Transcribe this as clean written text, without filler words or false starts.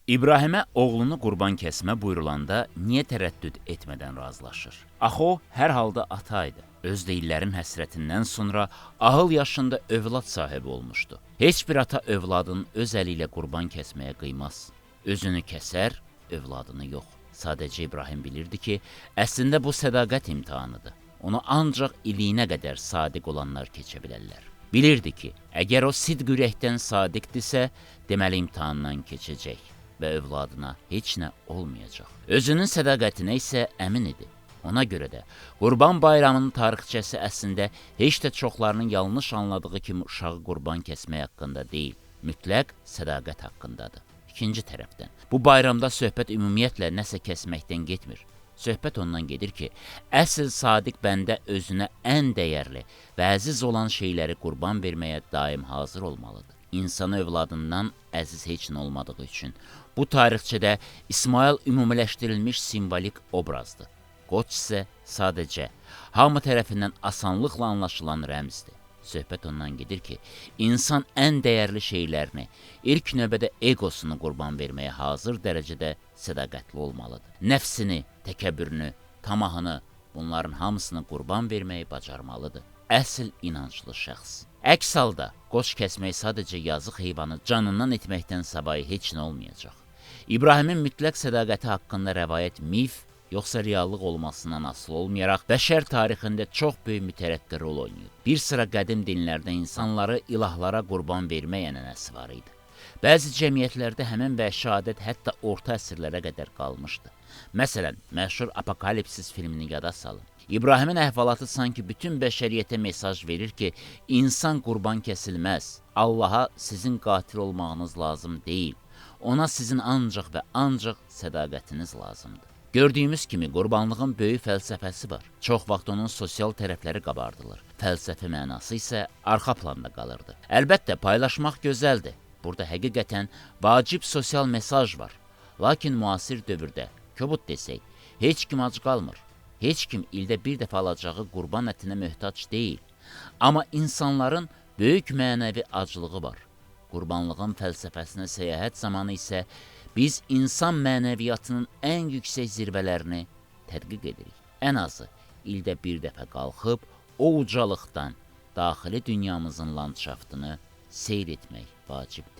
İbrahimə oğlunu qurban kəsmə buyurulanda niyə tərəddüd etmədən razılaşır? Axı o, hər halda ata idi. Öz də illərin həsrətindən sonra ahıl yaşında övlad sahibi olmuşdu. Heç bir ata övladının öz əli ilə qurban kəsməyə qıymaz. Özünü kəsər, övladını yox. Sadəcə İbrahim bilirdi ki, əslində bu sədaqət imtahanıdır. Onu ancaq iliyinə qədər sadiq olanlar keçə bilərlər. Bilirdi ki, əgər o sidq ürəkdən sadiqdirsə, deməli imtahandan keçəcək və övladına heç nə olmayacaq. Özünün sədaqətinə isə əmin idi. Ona görə də Qurban Bayramının tarixçəsi əslində heç də çoxlarının yanlış anladığı kimi uşağı qurban kəsmək haqqında deyil, mütləq sədaqət haqqındadır. İkinci tərəfdən, bu bayramda söhbət ümumiyyətlə nəsə kəsməkdən getmir. Söhbət ondan gedir ki, əsl sadiq bəndə özünə ən dəyərli və əziz olan şeyləri qurban verməyə daim hazır olmalıdır. İnsan övladından əziz heç nə olmadığı üçün bu tarixçədə İsmail ümumiləşdirilmiş simvolik obrazdır. Qoç isə sadəcə hamı tərəfindən asanlıqla anlaşılan rəmzdir. Söhbət ondan gedir ki, insan ən dəyərli şeylərini, ilk növbədə egosunu qurban verməyə hazır dərəcədə sədaqətli olmalıdır. Nəfsini, təkəbbürünü, tamahını, bunların hamısını qurban verməyi bacarmalıdır. Əsl inanclı şəxs. Əks halda qoç kəsmək sadəcə yazıq heyvanı canından etməkdən savayı heç nə olmayacaq. İbrahimin mütləq sədaqəti haqqında rəvayət mif, yoxsa reallıq olmasından asılı olmayaraq bəşər tarixində çox böyük mütərəqqi rol oynayıb. Bir sıra qədim dinlərdə insanları ilahlara qurban vermək ənənəsi var idi. Bəzi cəmiyyətlərdə həmin vəhşi adət hətta orta əsrlərə qədər qalmışdı. Məsələn, məşhur Apokalipsis filmini yada salın. İbrahimin əhvalatı sanki bütün bəşəriyyətə mesaj verir ki, insan qurban kəsilməz. Allaha sizin qatil olmağınız lazım deyil. Ona sizin ancaq və ancaq sədaqətiniz lazımdır. Gördüyümüz kimi qurbanlığın böyük fəlsəfəsi var. Çox vaxt onun sosial tərəfləri qabardılır. Fəlsəfi mənası isə arxa planda qalırdı. Əlbəttə, paylaşmaq gözəldir. Burada həqiqətən vacib sosial mesaj var. Lakin müasir dövrdə, kobud desək, heç kim ac qalmır. Heç kim ildə bir dəfə alacağı qurban ətinə möhtac deyil. Amma insanların böyük mənəvi aclığı var. Qurbanlığın fəlsəfəsinə səyahət zamanı isə biz insan mənəviyyatının ən yüksək zirvələrini tədqiq edirik. Ən azı ildə bir dəfə qalxıb o ucalıqdan daxili dünyamızın landşaftını seyr etmək vacibdir.